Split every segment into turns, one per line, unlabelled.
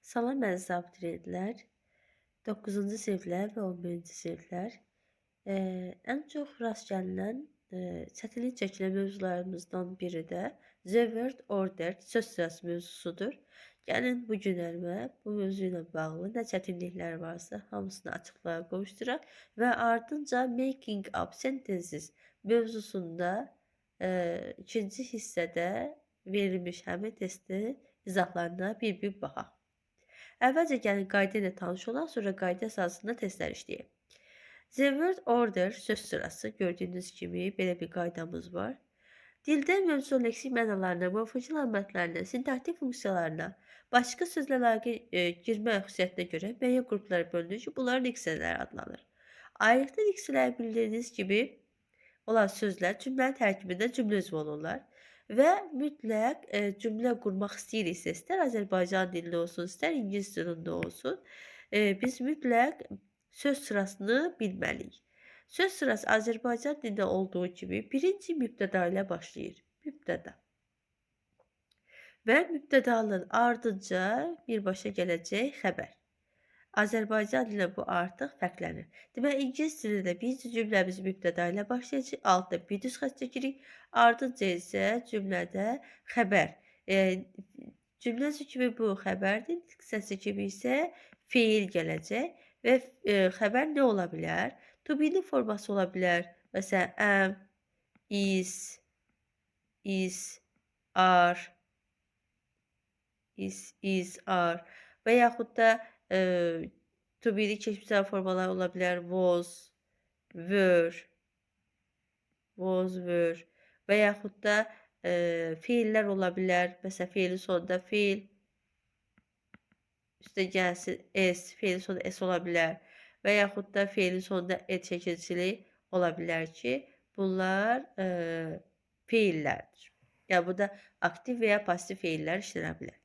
Salam əziz abituriyentlər, 9-cu siniflər və 11-ci siniflər. Ən çox rast gəlinən çətinlik çəkilən mövzularımızdan biri də The Word Order söz sırası mövzusudur. Gəlin bu gün əlimə bu mövzu ilə bağlı nə çətinliklər varsa hamısını açıqlığa qovuşduraq və ardınca Making Up Sentences mövzusunda ikinci hissədə verilmiş həmin testin izahlarına bir-bir baxaq. Əvvəlcə gəlin qayda ilə tanış olaq, sonra qayda əsasında testlər işləyək. The word order söz sırası gördüyünüz kimi belə bir qaydamız var. Dildə mövzu leksik mənalarına, morfoloji əlamətlərinə, sintaktik funksiyalarına, başqa sözlə əlaqə girmə xüsusiyyətinə görə müəyyən qruplara bölünür ki, bunlar diksiyələr adlanır. Ayrıqlı diksiyələr bildiyiniz kimi olan sözlər cümlənin tərkibində cümlə üzvü olurlar. Və mütləq cümlə qurmaq istəyiriksə, istər Azərbaycan dilində olsun, istər ingilis dilində olsun, biz mütləq söz sırasını bilməliyik. Söz sırası Azərbaycan dilində olduğu kimi birinci mübtəda ilə başlayır. Mübtəda. Və mübtədanın ardınca birbaşa gələcək xəbər. Azərbaycan dilində bu artıq fərqlənir. Demək, ingilis dilində birinci cümləmiz mübtəda ilə başlayacaq, altda bir düz xətt çəkirik, ardınca isə cümlədə xəbər. Cümləsi kimi bu xəbərdir, diksiyası kimi isə feil gələcək və xəbər nə ola bilər? To be-nin forması ola bilər. Məsələn, am, is, are, are və yaxud da to be-nin keçmiş formaları ola bilər. Were və yaxud da fiillər ola bilər. Məsələn, fiilin sonunda fiil üstə gəlsin s, fiilin sonunda s ola bilər. Və yaxud da fiilin sonunda et çəkilişili ola bilər ki, bunlar fiillərdir. Yəni, burada aktiv və ya pasiv fiillər işlənə bilər.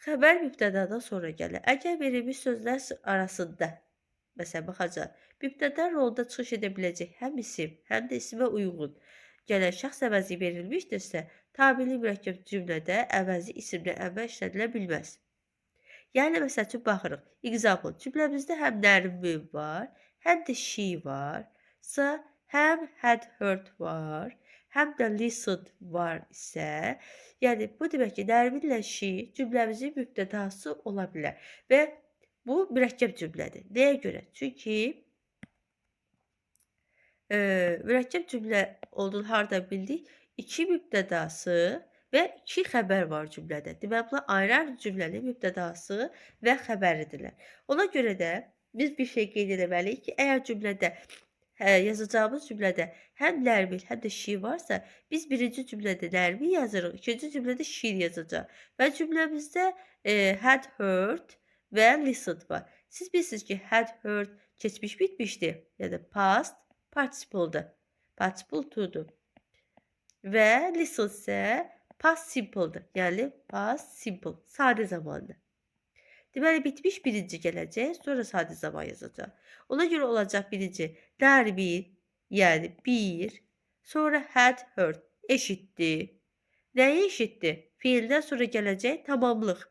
Xəbər mübtədadan sonra gəlir. Əgər verilmiş sözlər arasında, məsələn, baxacaq, mübtəda rolda çıxış edə biləcək həm isim, həm də isimə uyğun gələn şəxs əvəzi verilmişdirsə, tabeli mürəkkəb cümlədə əvəzi isimlə əvvəl işlədilə bilməz. Yəni, məsəl üçün, baxırıq. Example, cümləmizdə həm Nərmin var, həm də she var, həm had heard var, həm də listened var isə, yəni bu demək ki, Nərmin ilə she cümləmizin mübtədası ola bilər və bu mürəkkəb cümlədir. Nəyə görə? Çünki mürəkkəb cümlə olduğunu harada bildik? İki mübtədası və iki xəbər var cümlədə. Demək, bunlar ayrı-ayrı cümlənin mübtədası və xəbəridirlər. Ona görə də biz bir şey qeyd etməliyik ki, əgər cümlədə yazacağımız cümlədə həm Nərmin, həm də she varsa, biz birinci cümlədə Nərmin yazırıq, ikinci cümlədə she yazacaq. Və cümləmizdə had heard və listened var. Siz bilirsiniz ki, had heard keçmiş bitmişdir, yəni past participle'dır. Participle to'dur. Və listen isə past simple'dır, yəni past simple, sadə zamanlı. Deməli, bitmiş birinci gələcək, sonra sadə zaman yazacaq. Ona görə olacaq birinci Nərmin, yəni bir, sonra had heard, eşitdi. Nəyi eşitdi? Fiildən sonra gələcək tamamlıq.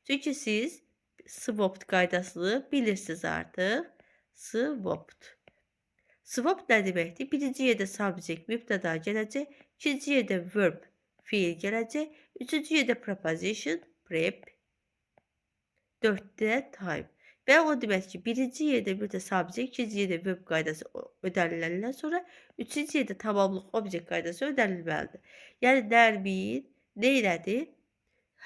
Çünki siz swapped qaydasını bilirsiniz artıq. Swapped. Swap nə deməkdir? Birinci yerdə subject, mübtəda gələcək, ikinci yerdə verb, fiil gələcək, üçüncü yerdə preposition, prep, 4-də time. Və o demək ki, birinci yerdə bir də subject, ikinci yerdə verb qaydası ödəniləndən sonra, üçüncü yerdə tamamlıq object qaydası ödənilməlidir. Yəni, Nərmin nə elədi?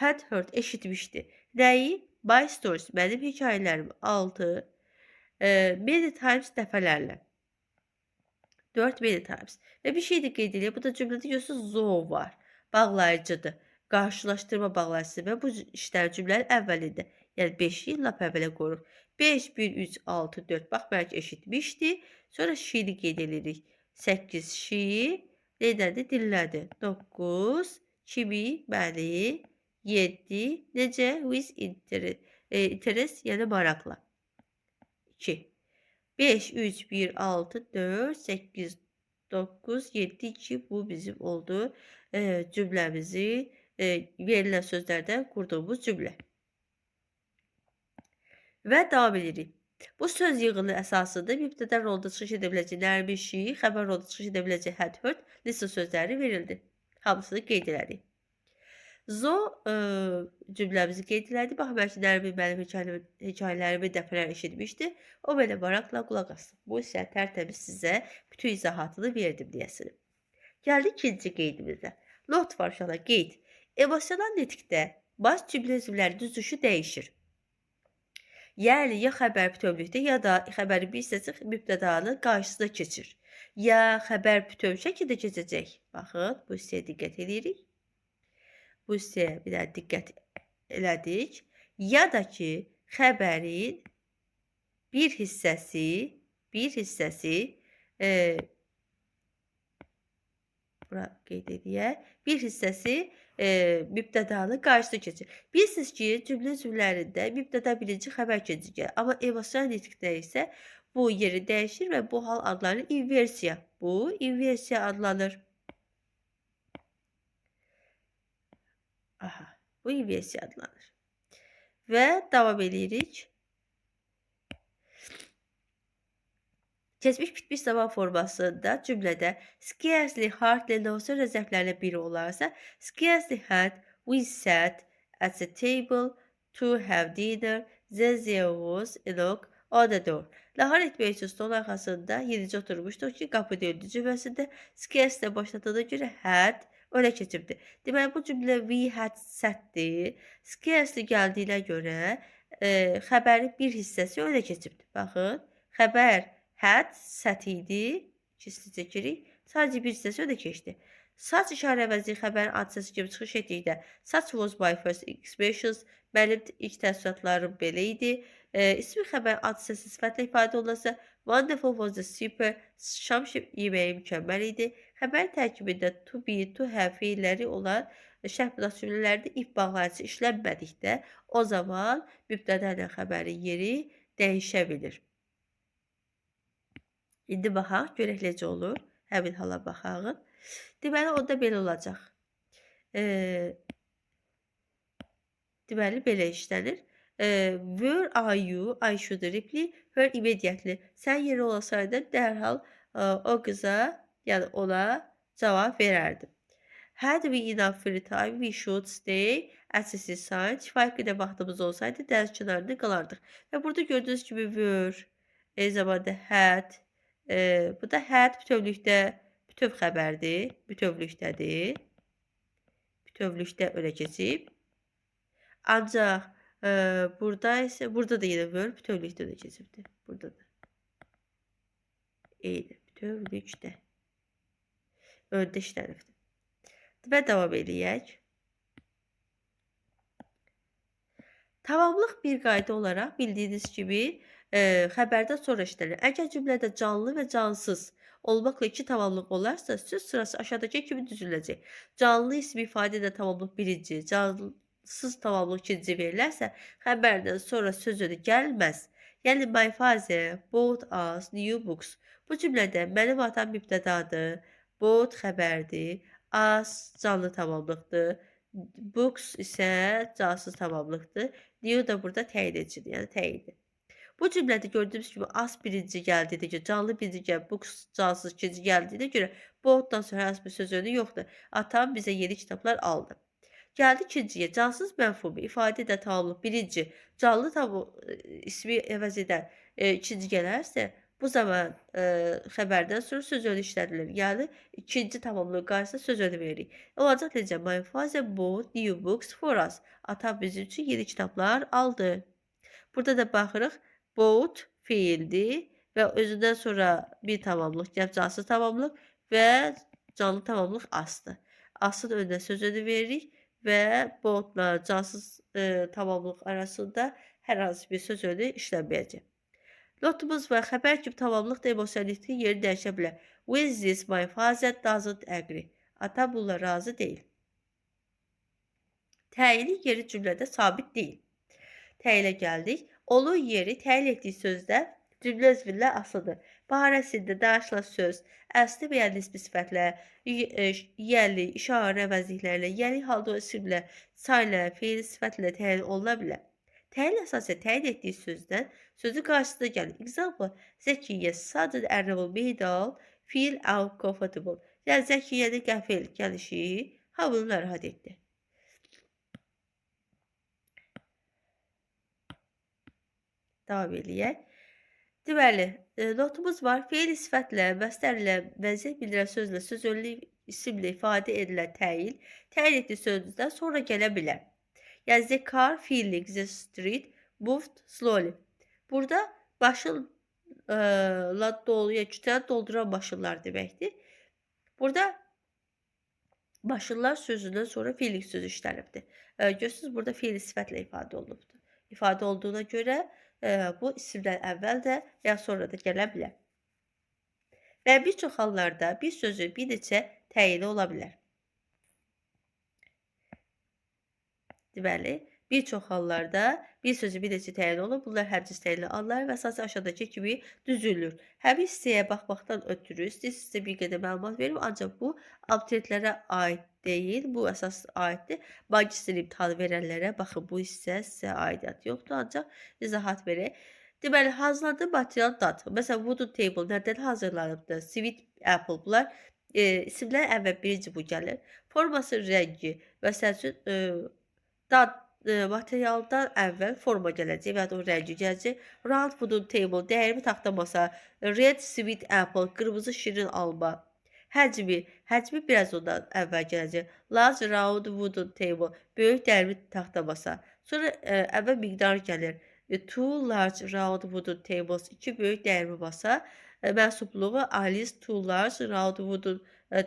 Had heard, eşitmişdi. Nəyi? My stories, mənim hekayələrim 6, many times dəfələrlə. 4 many times. Və bir şey də qeyd edək, bu da cümlədə görürsünüz, zoo var, bağlayıcıdır, qarşılaşdırma bağlayıcısı və bu işlər cümlənin əvvəlində. Yəni 5-i lap əvvələ qoyuruq. 5, 1, 3, 6, 4. Bax, bəlkə eşitmişdi. Sonra she-ni qeyd edirik. 8 she, neylədi? Dinlədi. 9, kimi, məni. 7, necə? With interest, yəni maraqla. 2. 5, 3, 1, 6, 4, 8, 9, 7, 2. Bu bizim oldu cümləmizi verilən sözlərdən qurduğumuz cümlə. və davam edirik. Bu söz yığılı əsasında mübtəda rolda çıxış edə biləcək nərbi şi, xəbər rolda çıxış edə biləcək had, heard, listen sözləri verildi. Hamısını qeyd elədik. Zo cümləmizi qeyd elədi. Bax, bəlkə Nərmin mənim hekayələrimi dəfələr eşitmişdi. O belə maraqla qulaq asdı. Bu isə tərtəmiz sizə bütün izahatını verdim deyəsinim. Gəldik ikinci qeydimizə. Not var uşaqlar, qeyd. Emosional nitqdə baş cümlə üzvləri düzüşü dəyişir. Yəni, ya xəbər bütövlükdə, ya da xəbərin bir hissəsi mübtədanın qarşısına keçir. Ya xəbər bütöv şəkildə keçəcək. Baxın, bu hissəyə diqqət edirik. Bu hissəyə bir də diqqət elədik. Ya da ki, xəbərin bir hissəsi bura qeyd edək, bir hissəsi mübtədanın qarşısına keçir. Bilirsiniz ki, cümlə üzvlərində mübtəda birinci, xəbər ikinci gəlir. Amma emosional nitqdə isə bu yeri dəyişir və bu hal adlanır inversiya. Bu inversiya adlanır. Aha, bu inversiya adlanır. Və davam edirik. Keçmiş bitmiş zaman formasında cümlədə scarcely, hardly, no sonra zərflərlə biri olarsa, scarcely had we sat at the table to have dinner, then there was a knock on the door. Nahar etmək üçün stol arxasında yenicə oturmuşduq ki, qapı döndü cümləsində scarcely başladığına görə had öyle keçibdi. Deməli, bu cümlə we had sat-dir. Scarcely gəldiyinə görə xəbərin bir hissəsi öyle keçibdi. Baxın, xəbər had sat idi. İkisini çəkirik. Sadəcə bir hissəsi öyle keçdi. Such işarə əvəzi xəbərin hadisəsi kimi çıxış etdikdə such was my first expressions. Mənim ilk təəssüratlarım belə idi. İsmi xəbər hadisəsi sifətlə ifadə olunsa wonderful was the super. Şam yeməyi mükəmməl idi. Xəbər tərkibində to be, to have feilləri olan şərh müdafiə cümlələrində if bağlayıcı işlənmədikdə o zaman mübtəda ilə xəbərin yeri dəyişə bilir. İndi baxaq, görək necə olur. Həmin hala baxaq. Deməli, onda belə olacaq. Deməli, belə işlənir. Where are you? I should reply her immediately. Sən yeri olasaydın, dərhal o qıza, yəni ona cavab verərdim. Had we enough free time, we should stay at the seaside. Kifayət qədər vaxtımız olsaydı, dəniz kənarında qalardıq. Və burada gördüyünüz kimi were, eyni zamanda had, bu da had bütövlükdə, bütöv xəbərdir, bütövlükdədir. Bütövlükdə öyle keçib. Ancaq burada isə, burada da yine were bütövlükdə öyle keçibdir. Burada da. Eyni, bütövlükdə. Öndə işlənibdir. Və davam edək. Tamamlıq bir qayda olaraq bildiyiniz kimi xəbərdən sonra işlənir. Əgər cümlədə canlı və cansız olmaqla iki tamamlıq olarsa, söz sırası aşağıdakı kimi düzüləcək. Canlı ismi ifadə edən tamamlıq birinci, cansız tamamlıq ikinci verilərsə, xəbərdən sonra söz ödü gəlməz. Yəni, my father bought us new books. Bu cümlədə mənim atam mübtədadır, bought xəbərdir, us canlı tamamlıqdır, books isə cansız tamamlıqdır. New da burada təyin edicidir, yəni təyindir. Bu cümlədə gördüyümüz kimi as birinci gəldiyinə görə, canlı birinci gəl, books cansız ikinci gəldiyinə görə bought-dan sonra hər bir söz önü yoxdur. Atam bizə yeni kitablar aldı. Gəldi ikinciyə, cansız mənfubi ifadə edən tamamlıq birinci, canlı ismi əvəz edən ikinci gələrsə, bu zaman xəbərdən sonra söz önü işlədilir. Yəni, ikinci tamamlıq qarşısında söz önü veririk. Olacaq necə? My father bought new books for us. Atam bizim üçün yeni kitablar aldı. Burada da baxırıq. Bought fiildir və özündən sonra bir tamamlıq, cansız tamamlıq və canlı tamamlıq asdır. Asın önünə söz önü veririk və boughtla cansız tamamlıq arasında hər hansı bir söz önü işlənməyəcək. Notumuz var. Xəbər kimi tamamlıq da emosionallikdə yeri dəyişə bilər. With this my father doesn't agree. Atam bununla razı deyil. Təyinin yeri cümlədə sabit deyil. Təyilə gəldik. Onun yeri təyin etdiyi sözdə cümlə üzvünlə asılıdır. Barəsində danışılan söz, əsli və yəni nisbi sifətlə, yəli, işarə əvəzliklərlə, yəli halda o isimlə, sayla, feil sifətlə təyin oluna bilər. Təyin əsasən təyin etdiyi sözdən sözün qarşısına gəlir. Example, Zəkiyə sudden arrival made all feel uncomfortable. Yəni Zəkiyənin qəfil gəlişi hamını narahat etdi. Davam eləyək. Deməli, notumuz var. Feil sifətlə, məstərlə, vəziyyət bildirən sözlə, söz önlü isimlə ifadə edilən təyin, təyin etdiyi sözdən sonra gələ bilər. Yəni, the car filling the street moved slowly. Burada başınla dolu, yəni kütəni dolduran maşınlar deməkdir. Burada maşınlar sözündən sonra feillik sözü işlənibdir. Görürsünüz, burada feil sifətlə ifadə olunubdur. İfadə olduğuna görə bu isimdən əvvəl də və ya sonra da gələ bilər. Və bir çox hallarda bir sözün bir neçə təyini ola bilər. Deməli, bir çox hallarda bir sözü bir neçə təyin olur. Bunlar həmciz təyinli anlar və əsası aşağıdakı kimi düzülür. Həmin hissəyə baxmaqdan ötürü sizə bir qədər məlumat verim, ancaq bu abituriyentlərə aid deyil, bu əsas aiddir. Magistr imtahanı verənlərə baxın, bu hissə sizə aidiyyəti yoxdur, ancaq izahat verək. Deməli, hazırladığı material dad. Məsələn, wooden table nədən hazırlanıbdır? Sweet apple. Bunlar isimlər əvvəl birinci bu gəlir. Forması rəngi. Məsəl üçün, dad materialdan əvvəl forma gələcək və ya da o rəngi gələcək. Round wooden table, dəyirmi taxta masa. Red sweet apple, qırmızı şirin alma. Həcmi biraz ondan əvvəl gələcək. Large round wooden table, böyük dəyirmi taxta masa. Sonra əvvəl miqdar gəlir. Two large round wooden tables, 2 böyük dəyirmi masa. Mənsubluğu Alice two large round wooden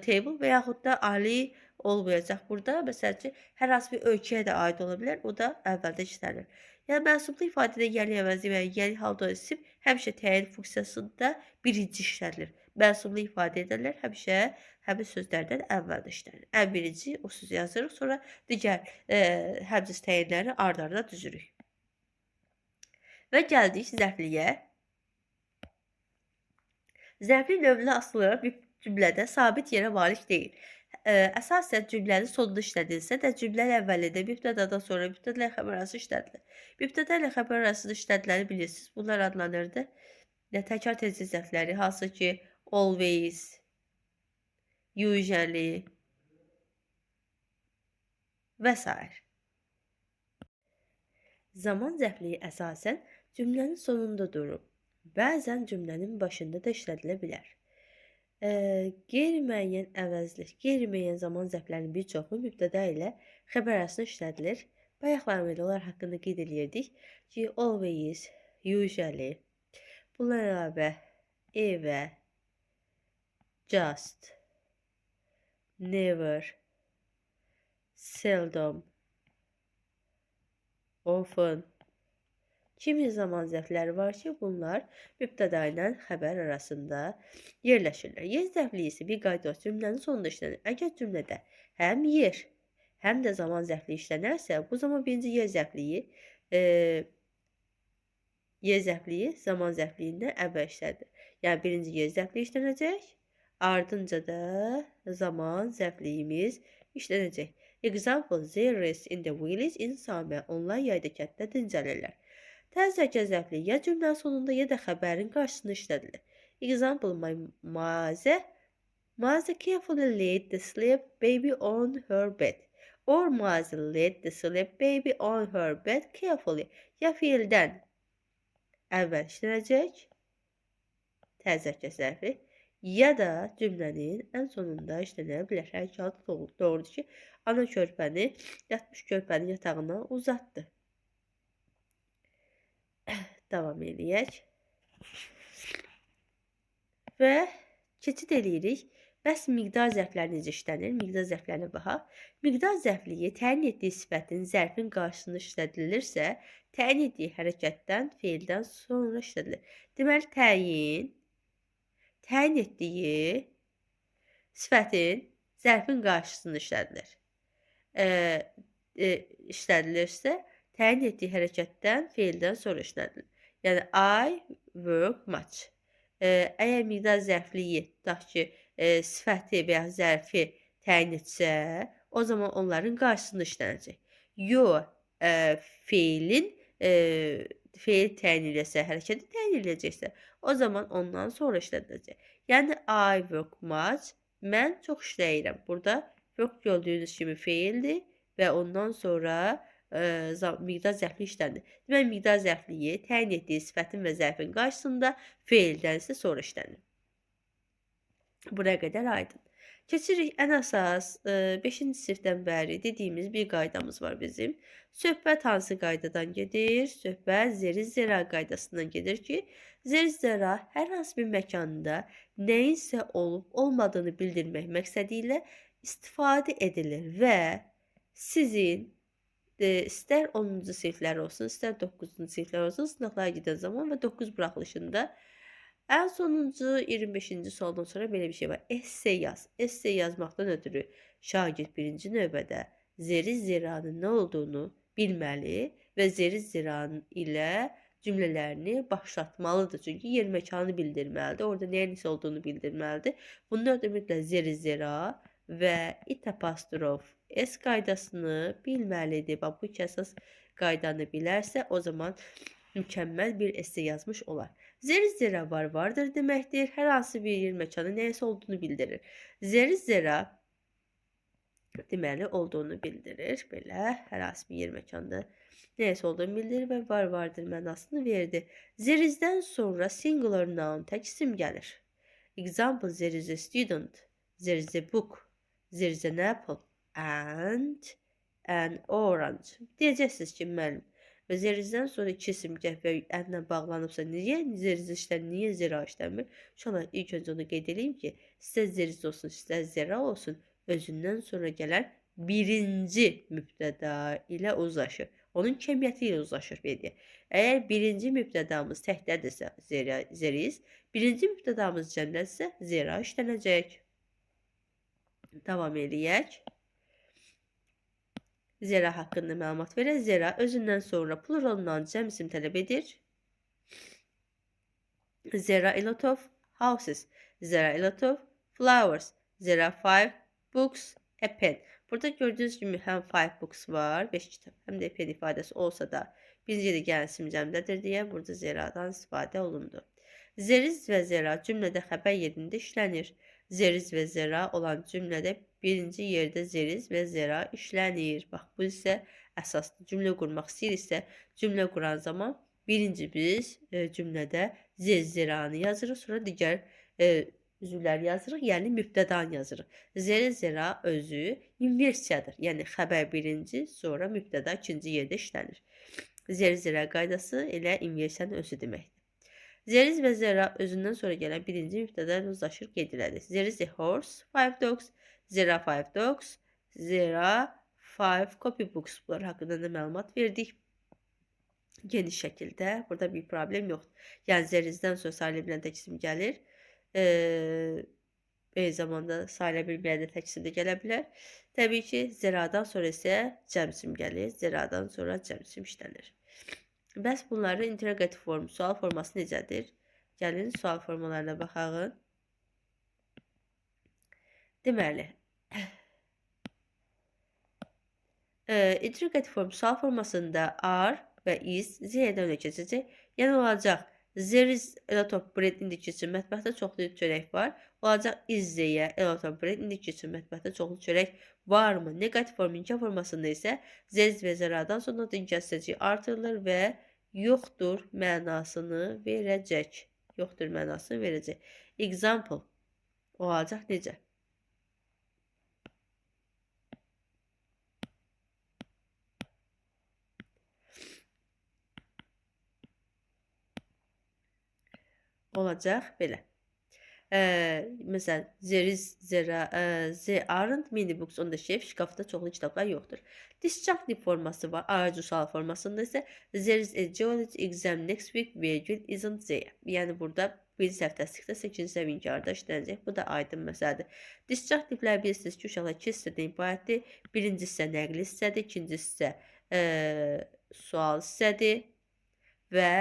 table və yaxud da Ali olmayacaq burada. Məsələn ki, hər hansı bir ölkəyə də aid ola bilər. O da əvvəldə işlənir. Yəni, mənsublu ifadədə yeni əvəzi və yeni halda isim həmişə təyin funksiyasında birinci işlənilir. Mənsublu ifadə edənlər həmişə həmin sözlərdən əvvəldə işlənir. Ən birinci o sözü yazırıq, sonra digər həmciz təyinləri ard-arda düzürük. Və gəldik zərfliyə. Zərfli növünə asılı olaraq bir cümlədə sabit yerə malik deyil. Əsasən cümlənin sonunda işlədilsə də cümlənin əvvəlində mübtədadan sonra mübtəda ilə xəbər arası işlədilir. Mübtəda ilə xəbər arasında işlədiləni bilirsiniz. Bunlar adlanırdı. Təkrar tezlik zərfləri, hansı ki always, usually və s. Zaman zərfliyi əsasən cümlənin sonunda durur. Bəzən cümlənin başında da işlədilə bilər. Qeyri-müəyyən əvəzli, qeyri-müəyyən zaman zərflərinin bir çoxu mübtəda ilə xəbər arasında işlədilir. Bayaqlar onlar haqqında qeyd edirdik ki, always, usually, bunlar əlavə evə, just, never, seldom, often kimi zaman zərfləri var ki, bunlar mübtəda ilə xəbər arasında yerləşirlər. Yer zərfliyi isə bir qayda cümlənin sonunda işlənir. Əgər cümlədə həm yer, həm də zaman zərfliyi işlənərsə, bu zaman birinci yer zərfliyi zaman zərfliyindən əvvəl işlədir. Yəni birinci yer zərfliyi işlənəcək, ardınca da zaman zərfliyimiz işlənəcək. Example, they rest in the village in summer. Onlar yayda kənddə dincəlirlər. Təzəkə zərfli ya cümlənin sonunda ya da xəbərin qarşısında işlədilir. Example, my mother carefully laid the sleep baby on her bed. Or mother laid the sleep baby on her bed carefully. Ya fiildən əvvəl işlənəcək təzəkə zərfi, ya da cümlənin ən sonunda işlənə bilər. Hər iki halda doğrudur ki, ana körpəni yatmış körpənin yatağından uzatdı. Davam edək. Və keçid edirik. Bəs miqdar zərfləri necə işlənir? Miqdar zərflərinə baxaq. Miqdar zərfliyi təyin etdiyi sifətin zərfin qarşısında işlədilirsə, təyin etdiyi hərəkətdən, feildən sonra işlədilir. Deməli, təyin etdiyi sifətin zərfin qarşısında işlədilir. İşlədilirsə, təyin etdiyi hərəkətdən, feildən sonra işlədilir. Yəni, I work much. Əgər miqdar zərfliyi, tutaq ki, sifəti və ya zərfi təyin etsə, o zaman onların qarşısında işlənəcək. Yo, feilin feil təyin edilsə, hərəkəti təyin ediləcəksə, o zaman ondan sonra işlədiləcək. Yəni I work much, mən çox işləyirəm. Burada work gördüyünüz kimi feildir və ondan sonra miqdar zərfli işlənir. Deməli, miqdar zərfliyi təyin etdiyi sifətin və zərfin qarşısında feildən isə sonra işlənir. Buraya qədər aydın. Keçirik ən əsas 5-ci sinifdən bəri dediyimiz bir qaydamız var bizim. Söhbət hansı qaydadan gedir? Söhbət zeri-zera qaydasından gedir ki, zeri-zera hər hansı bir məkanda nəyinsə olub-olmadığını bildirmək məqsədi ilə istifadə edilir və sizin istər 10-cu siniflər olsun, istər 9-cu siniflər olsun, sınaqlara gedən zaman və 9 buraxılışında ən sonuncu 25-ci sualdan sonra belə bir şey var. Essay yaz. Essay yazmaqdan ötürü şagird birinci növbədə zeri-zeranın nə olduğunu bilməli və zeri-zeranın ilə cümlələrini başlatmalıdır. Çünki yer məkanı bildirməlidir. Orada nəyin isə olduğunu bildirməlidir. Bunun ötürü mütləq zeri-zera və it apostrof S qaydasını bilməlidir. Bax, bu iki əsas qaydanı bilərsə, o zaman mükəmməl bir essay yazmış olar. Zeri-zera vardır deməkdir. Hər hansı bir yer məkanı nəyəsə olduğunu bildirir. Zeri-zera deməli olduğunu bildirir. Belə hər hansı bir yer məkanda nəyəsə olduğunu bildirir və vardır mənasını verir. Zerizdən sonra singular noun tək isim gəlir. Example, there is a student, there is a book, there is an apple and an orange. Deyəcəksiniz ki, müəllim, və zerizdən sonra iki isim və ənlə bağlanıbsa niyə zeriz işlənir, niyə zera işlənmir? Uşaqlar, ilk öncə onu qeyd edeyim ki, istər zeriz olsun, istər zera olsun, özündən sonra gələn birinci mübtəda ilə uzlaşır. Onun kəmiyyəti ilə uzlaşır. Əgər birinci mübtədamız təkdədirsə zeriz, birinci mübtədamız cəmlədirsə zera işlənəcək. Davam eləyək. Zera haqqında məlumat verək. Zera özündən sonra pluralından cəm isim tələb edir. There are a lot of houses. There are a lot of flowers. There are 5 books, a pen. Burada gördüyünüz kimi həm 5 books var, 5 kitab, həm də pen ifadəsi olsa da birinci də gələn isim cəmdədir deyə burada zeradan istifadə olundu. Zeriz və zera cümlədə xəbər yerində işlənir. Zeriz və zera olan cümlədə birinci yerdə zeriz və zera işlənir. Bax, bu isə əsaslı cümlə qurmaq istəyiriksə, cümlə quran zaman birinci biz cümlədə zeranı yazırıq, sonra digər üzvləri yazırıq, yəni mübtədanı yazırıq. Zera özü inversiyadır, yəni xəbər birinci, sonra mübtəda ikinci yerdə işlənir. Zera qaydası elə inversiyanın özü deməkdir. Zeriz və zera özündən sonra gələn birinci mübtəda ilə uzlaşır, qeyd elədik. There is a horse, 5 dogs, zera 5 dogs, zera 5 copybooks. Bunlar haqqında da məlumat verdik. Geniş şəkildə, burada bir problem yoxdur. Yəni, zerizdən sonra sayıla bilən tək isim gəlir. Eyni zamanda sayıla bilməyən də tək isim də gələ bilər. Təbii ki, zeradan sonra isə cəm isim gəlir. Zeradan sonra cəm isim işlənir. Bəs bunların interrogativ formu, sual forması necədir? Gəlin, sual formalarına baxaq. Deməli, interrogativ formu sual formasında are və is z'dən öne keçəcək. Yəni, olacaq, there is a lot of bread indiki üçün mətbəxdə çoxlu çörək var. Olacaq, is z'yə a lot of bread indiki üçün mətbəxdə çoxlu çörək varmı? Negativ formu inka formasında isə zeriz və zeradan sonra dinka hissəcik artırılır və yoxdur mənasını verəcək. Yoxdur mənasını verəcək. Example olacaq necə? Olacaq belə. Məsələn, there aren't many books on the shelf. Şkafda çoxlu kitablar yoxdur. Disjunctive forması var. Aracı sual formasında isə there is a geology exam next week. Virgül isn't there. Yəni, burada birinci həftəslikdə 8-ci səviyyə inkarda işlənəcək. Bu da aydın məsələdir. Disjunctivelər bilirsiniz ki, uşaqlar 2 hissədən ibarətdir. Birinci hissə nəqli hissədir, ikinci hissə sual hissədir və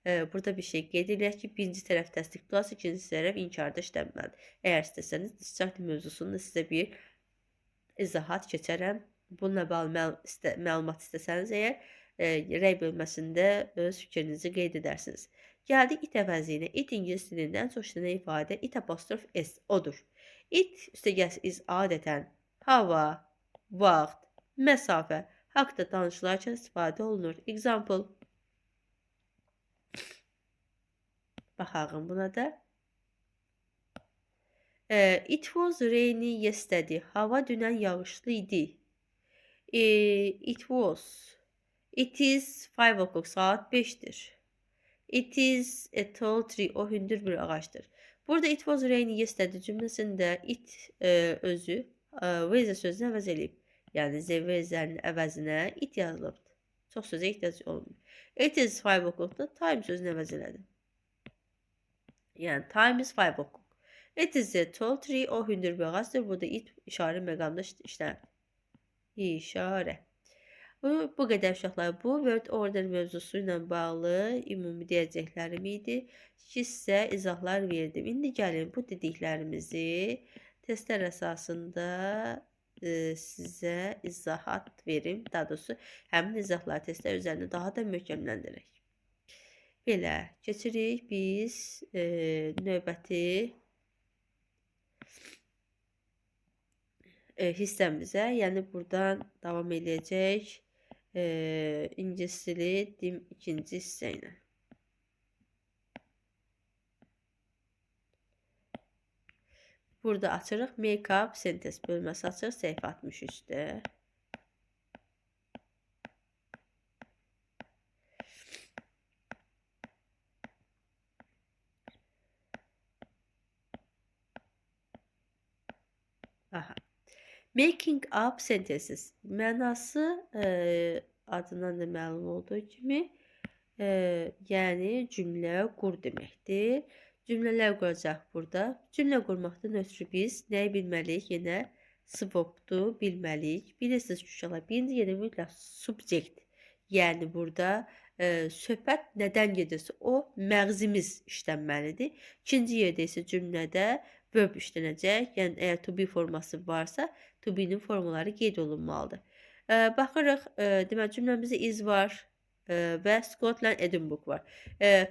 burada bir şey qeyd edək ki, birinci tərəf təsdiq plus, ikinci tərəf inkarda işlənməlidir. Əgər istəsəniz, disjunctive mövzusunda sizə bir izahat keçərəm. Bununla bağlı məlumat istəsəniz əgər, rəy bölməsində öz fikrinizi qeyd edərsiniz. Gəldik it əvəzliyinə. It ingilis dilində ən çox işlənən ifadə it apostrof s odur. It üstəgəl is adətən hava, vaxt, məsafə haqda danışılarkən istifadə olunur. Example. Baxaq buna da. It was rainy yesterday. Hava dünən yağışlı idi. It was. It is 5 o'clock. Saat 5'dir. It is a tall tree. O hündür bir ağaçtır. Burada it was rainy yesterday cümləsində it özü was sözünü əvəz edib. Yəni was-nin əvəzinə it yazılıbdır. Çox sözə ehtiyac olmuyor. It is 5 o'clock-da time sözünü əvəz elədi. Yəni time is 5 o'clock. It is a tall tree. O hündür bir ağaçtır. Burada it işarə məqamında işlənir. İşarə. Bu qədər uşaqlar bu word order mövzusu ilə bağlı ümumi deyəcəklərim idi. Sizə izahlar verdim. İndi gəlin bu dediklərimizi testlər əsasında sizə izahat verim. Daha doğrusu həmin izahlar testlər üzərində daha da möhkəmləndirək. Belə keçirik biz növbəti hissəmizə. Yəni buradan davam edəcək ingilis dili dim ikinci hissə ilə. Burada açırıq. Make up sentence bölməsi açırıq. Səhifə 63-də. Aha. Making up sentences. Mənası adından da məlum olduğu kimi yəni cümlə qur deməkdir. Cümlələr quracaq burada. Cümlə qurmaqdan ötürü biz nəyi bilməliyik? Yenə svobdu bilməliyik. Bilirsiniz ki, uşaqlar, birinci yerdə mütləq subjekt. Yəni burada söhbət nədən gedirsə o məğzimiz işlənməlidir. İkinci yerdə isə cümlədə verb işlənəcək. Yəni əgər to be forması varsa, to be'nin formaları qeyd olunmalıdır. Baxırıq, deməli cümləmizdə is var və Scotland, Edinburgh var.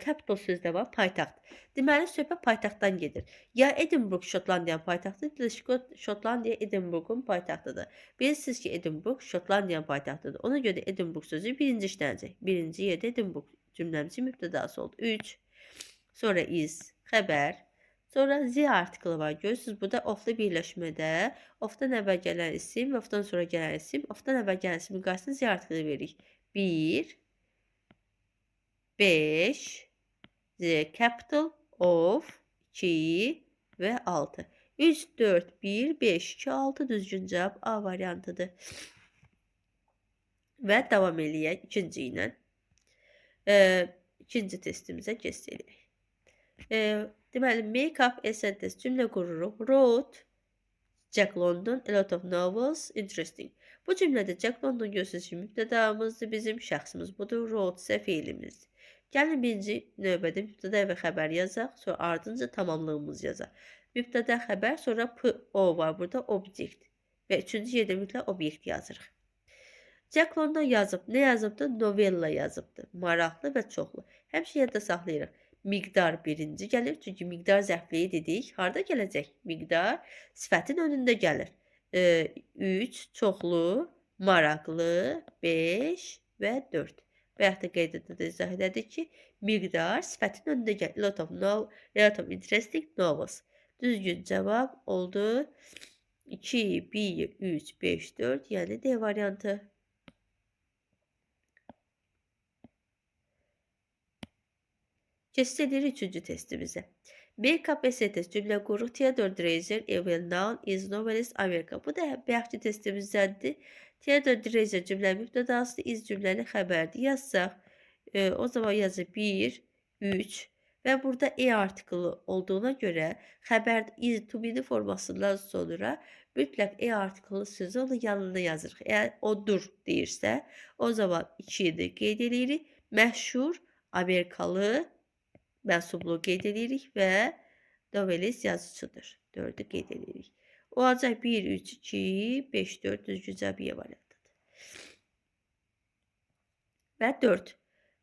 Capital sözdə var, paytaxt. Deməli söhbət paytaxtdan gedir. Ya Edinburgh Şotlandiyanın paytaxtıdır, Şotlandiya Edinburgh'un paytaxtıdır. Bilirsiniz ki, Edinburgh Şotlandiyanın paytaxtıdır. Ona görə də Edinburgh sözü birinci işlənəcək. Birinci yerdə Edinburgh cümləmizin mübtədası oldu. 3. Sonra is, xəbər. Sonra z artiklı var. Görürsünüz, burada of'lu birləşmədə of'dan əvvəl gələn isim və of'dan sonra gələn isim, of'dan əvvəl gələn isimin qarşısına z artiklı veririk. 1, 5, the capital of 2 və 6. 3, 4, 1, 5, 2, 6 düzgün cavab A variantıdır. Və davam eləyək ikinci ilə. İkinci testimizə keçirik. Deməli, make up a sentence cümlə qururuq. Wrote Jack London a lot of novels, interesting. Bu cümlədə Jack London görsünüz ki, mübtədamızdır, bizim şəxsimiz budur, wrote isə fiilimizdir. Gəlin birinci növbədə mübtəda və xəbər yazaq, sonra ardınca tamamlığımız yazaq. Mübtəda xəbər, sonra o var burada, obyekt. Və üçüncü yerdə mütləq obyekt yazırıq. Jack London yazıb, nə yazıbdır? Novella yazıbdır. Maraqlı və çoxlu. Həmişə yadda saxlayırıq. Miqdar birinci gəlir, çünki miqdar zərfliyi dedik. Harada gələcək? Miqdar sifətin önündə gəlir. 3, çoxlu, maraqlı, 5 və 4. Və yaxud da qeydədə də izah edədik ki, miqdar sifətin önündə gəlir. Lot of interesting novels. Düzgün cavab oldu 2, 1, 3, 5, 4, yəni D variantı. Keçirik üçüncü testimizə. Make up a sentence cümlə quruq. Theodore Dreiser, a well-known is novelist America. Bu da bayaqki testimizdəndir. Theodore Dreiser cümlə mübtədasıdır, is cümləli xəbərdir. Yazsaq, o zaman yazı 1, 3 və burada artiklı olduğuna görə xəbər is to be formasından sonra mütləq artiklı sözü onun yanına yazırıq. Əgər odur deyirsə, o zaman 2-yi qeyd edirik. Məşhur Amerikalı mənsubluğu qeyd edirik və novelist yazıcıdır. 4-ü qeyd edirik. Olacaq 1, 3, 2, 5, 4 düzgün cavab Y variantıdır. Və 4.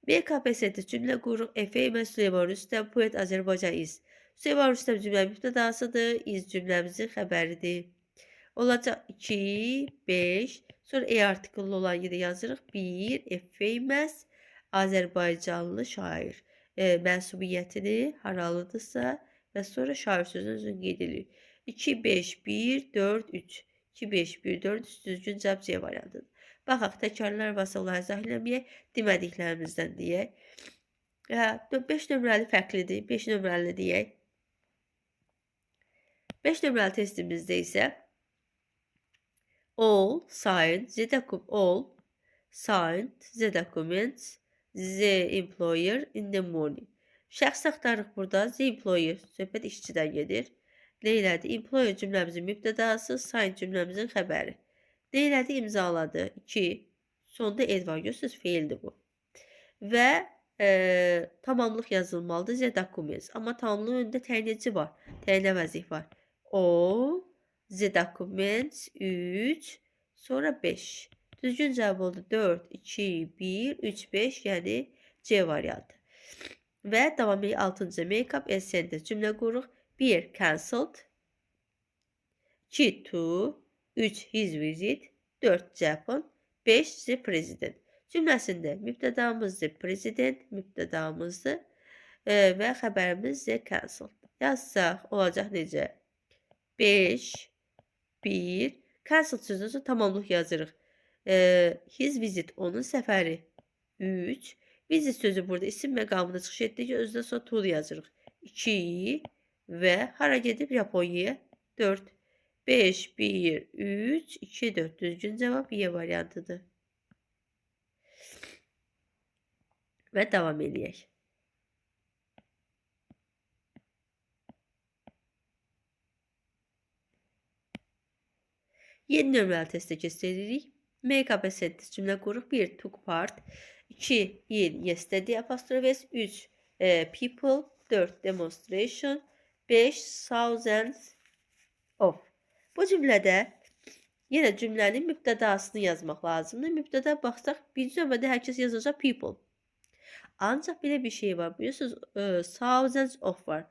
BKPST cümlə quruq Efe və Süleyman Rüstəm Poet Azərbaycan iz. Süleyman Rüstəm cümlə mübtədasıdır, iz cümləmizin xəbəridir. Olacaq 2, 5, sonra artikelli olan yeri yazırıq. 1, Efeymez Azərbaycanlı şair. Mənsubiyyətini haralıdırsa və sonra şair sözünün özünü qeyd edilir. 2, 5, 1, 4, 3. 2, 5, 1, 4, 3 düzgün cavab C variantıdır. Baxaq, təkrarlar varsa onları izah eləməyək, demədiklərimizdən deyək. 5 nömrəli fərqlidir, 5 nömrəli deyək. 5 nömrəli testimizdə isə all signed, all signed, the documents, the employer in the morning. Şəxs axtarıq burada, the employer, söhbət işçidən gedir. Nə elədi? Employer cümləmizin mübtədası, signed cümləmizin xəbəri. Nə elədi? İmzaladı. 2. Sonda ed var. Görürsünüz, feildir bu. Və tamamlıq yazılmalıdır. The documents. Amma tamamlığın önündə təyinləyici var. Təyinləməzik var. All the documents 3 sonra 5. Düzgün cavab oldu 4, 2, 1, 3, 5 yəni C variantı. Və davam edir 6-cı make-up essence cümlə quruq. 1. Cancelled 2. To 3. His visit 4. Japan 5. The president. Cümləsində mübtədamızdır president, mübtədamızdır və xəbərimiz the cancelled. Yazsaq olacaq necə? 5, 1, cancelled sözünü tamamlıq yazırıq. His visit, onun səfəri. 3, visit sözü burada isim məqamında çıxış etdiyi ki, özündən sonra to yazırıq. 2 və hara gedib? Yaponyaya. 4, 5, 1, 3, 2, 4. Düzgün cavab Y variantıdır. Və davam edək. Yeni nömrəli testə keçiririk. Make-up sentence cümlə quruq. 1. Took part. 2. In yesterday apostrophes. 3. People. 4. Demonstration. 5. Thousands of. Bu cümlədə yenə cümlənin mübtədasını yazmaq lazımdır. Mübtəda baxsaq, birinci növbədə hər kəs yazacaq people. Ancaq belə bir şey var. Biliyorsunuz, thousands of var.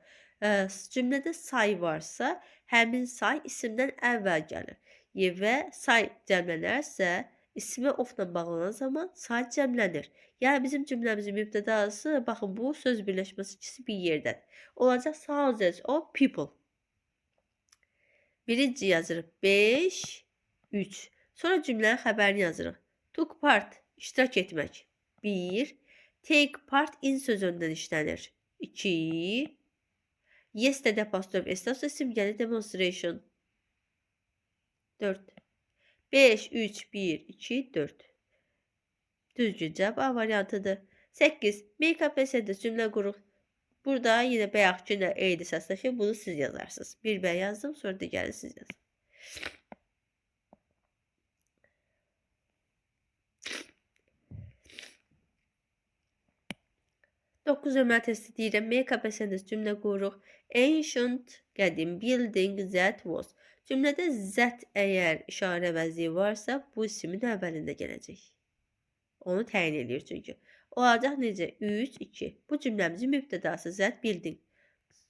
Cümlədə say varsa, həmin say isimdən əvvəl gəlir. Və say cəmlənərsə, ismə ofla bağlanan zaman say cəmlənir. Yəni bizim cümləmizin mübtədası, baxın bu söz birləşməsi ikisi bir yerdən. Olacaq thousands of people. Birinci yazırıq 5, 3. Sonra cümlənin xəbərini yazırıq. Took part, iştirak etmək. 1. Take part in söz öndən işlənir. 2. Yesterday apostrophe esas simgəli demonstration. 4. 5, 3, 1, 2, 4. Düzgün cavab A variantıdır. 8. Make-up essence cümlə quruq. Burada yine bayaqki ilə eyni səsləşir. Bunu siz yazarsınız. Bir ben yazdım, sonra digərini siz yazın. Dokuz nömrə testi deyirəm. Make-up essence cümlə quruq. Ancient qədim building that was. Cümlədə that əgər işarə vəziyi varsa, bu isimin əvvəlində gələcək. Onu təyin edir çünki. Olacaq necə? 3, 2. Bu cümləmizin mübtədası that building.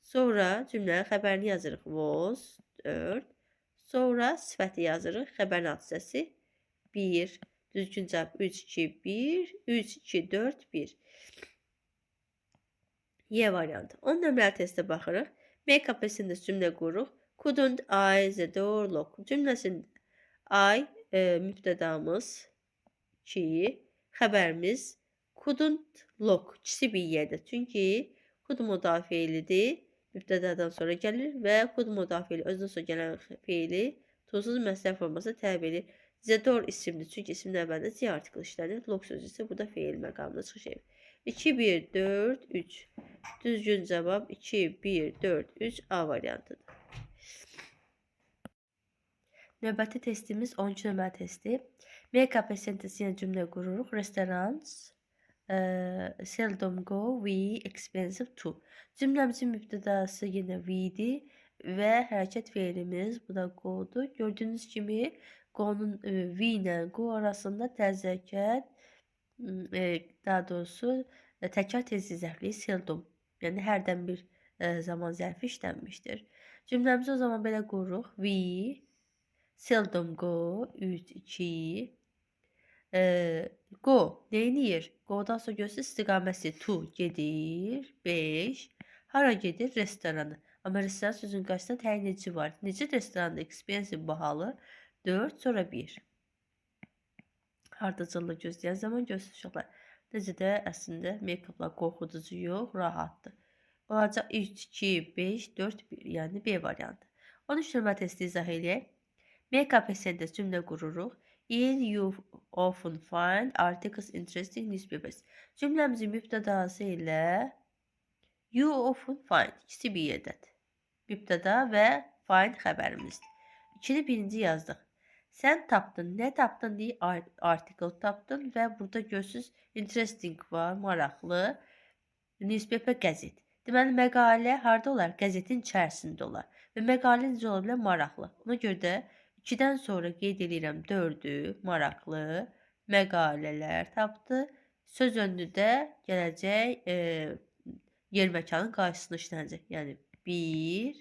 Sonra cümlənin xəbərini yazırıq. Was, 4. Sonra sifəti yazırıq. Xəbərin hadisəsi 1. Düzgün cavab 3, 2, 1. 3, 2, 4, 1. Y variantı. 10 nömrəli testə baxırıq. Make-up essence cümlə quruq. Couldn't I the door lock. Cümləsində I mübtədamız 2. Xəbərimiz couldn't lock. İkisi bir yerdə. Çünki could müdafiəlidir. Mübtədadan sonra gəlir və could müdafiəli özündən sonra gələn feili tuzsuz məsəl forması təbi edir. The door isimdir. Çünki ismin əvvəlində C artiklı işlənir. Lock sözü isə burada feil məqamında çıxış edir. 2, 1, 4, 3. Düzgün cavab 2, 1, 4, 3 A variantıdır. Növbəti testimiz 12 nömrə testi. Make-up sentence yenə cümlə qururuq. Restaurants seldom go, we expensive too. Cümləmizin mübtədası yenə we'dir və hərəkət feilimiz bu da go'dur. Gördüyünüz kimi go'nun we ilə go arasında təzə hərəkət daha doğrusu təkrar tezlik zərfliyi sildim. Yəni hərdən bir zaman zərfi işlənmişdir. Cümləmizi o zaman belə qururuq. We seldom go 3 2 go neyniyir? Go-dan sonra görürsünüz istiqaməsi to gedir. 5 hara gedir? Restorana. Amma restoran sözünün qarşısında təyin edici var. Necə restoranda expensive bahalı? 4 sonra 1. Ardıcıllıq gözləyən zaman görürsünüz uşaqlar. Necə də əslində make-uplar qorxuducu yox, rahatdır. Olacaq 3, 2, 5, 4, 1. Yəni B variantı. 13 nömrə testi izah eləyək. Make-up sentence cümlə qururuq. In you often find articles interesting newspapers. Cümləmizin mübtədası ilə you often find ikisi bir yerdədir. Mübtəda və find xəbərimizdir. İkini birinci yazdıq. Sən tapdın. Nə tapdın deyə article tapdın və burada görürsünüz interesting var, maraqlı. Newspaper qəzet. Deməli məqalə harda olar? Qəzetin içərisində olar. Və məqalə necə ola bilər? Maraqlı. Ona görə də 2-dən sonra qeyd edirəm 4-ü, maraqlı məqalələr tapdı. Söz önlü də gələcək yer məkanın qarşısına işlənəcək. Yəni 1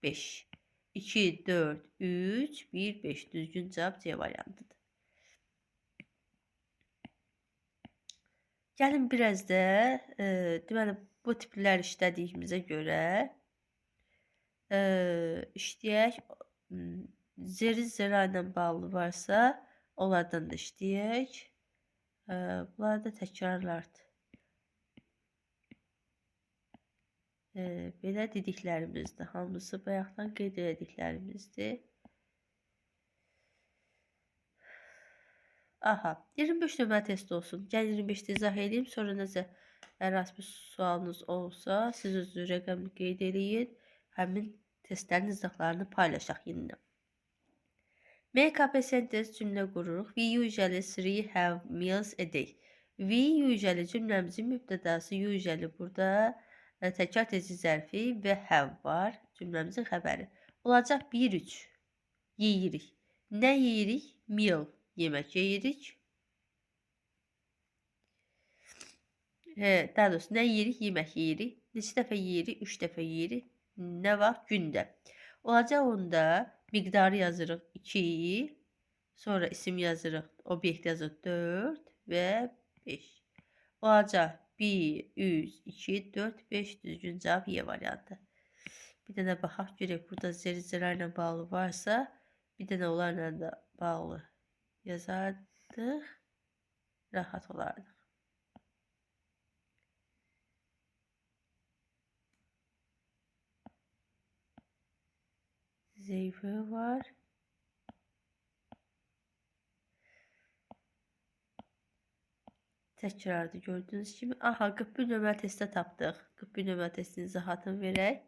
5 2, 4, 3, 1, 5. Düzgün cavab C variantıdır. Gəlin biraz da deməli, bu tiplər işlədiyimizə görə işləyək. Zeri zera ilə bağlı varsa, onlardan da işləyək. Bunlar da təkrarlardır. Belə dediklərimizdir. Hamısı bayaqdan qeyd edildiklərimizdir. Aha, 25 nömrə test olsun. Gəl 25-də izah edeyim. Sonra necə Erasmus sualınız olsa, siz özünüz rəqəmini qeyd eləyin. Həmin testlərin izahlarını paylaşaq yenidən. Make-up sentence cümlə qururuq. We usually 3 have meals a day. We usually cümləmizin mübtədası usually burada təkrar tezlik zərfi və have var. Cümləmizin xəbəri. Olacaq 1-3. Yeyirik. Nə yeyirik? Meal. Yemək yeyirik. Daha doğrusu nə yeyirik? Yemək yeyirik. Neçə dəfə yeyirik? 3 dəfə yeyirik. Nə vaxt? Gündə. Olacaq onda miqdarı yazırıq 2. Sonra isim yazırıq. Obyekt yazırıq 4 və 5. Olacaq 1, 3, 2, 4, 5 düzgün cavab Y variantı. Bir dənə baxaq görək burada zeri-zera ilə bağlı varsa, bir dənə onlarla da bağlı yazardıq, rahat olardıq. Zeyfə var. Təkrardır gördüyünüz kimi. Aha, 41 nömrə testdə tapdıq. 41 nömrə testinin izahatını verək.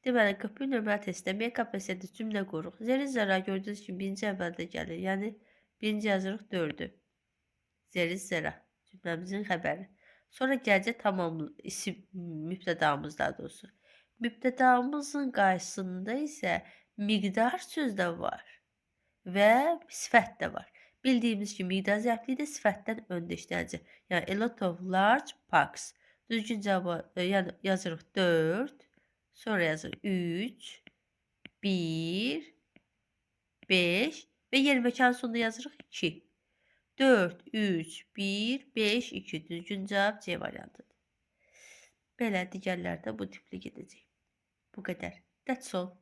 Deməli, 41 nömrə testdə make-up sentence cümlə qururuq. Zeri-zera gördüyünüz kimi birinci əvvəldə gəlir. Yəni, birinci yazırıq 4-ü. Zeri-zera cümləmizin xəbəri. Sonra gələcək tamamlı isim mübtədamız daha doğrusu. Mübtədamızın qarşısında isə miqdar sözdə var və sifət də var. Bildiyimiz kimi miqdar zərfliyi də sifətdən öndə işlənəcək. Yəni a lot of large parks. Düzgün cavabı yəni yazırıq 4, sonra yazırıq 3, 1, 5 və yer məkan sonunda yazırıq 2. 4, 3, 1, 5, 2. Düzgün cavab C variantıdır. Belə digərlərdə bu tipli gedəcək. Bu qədər. That's all.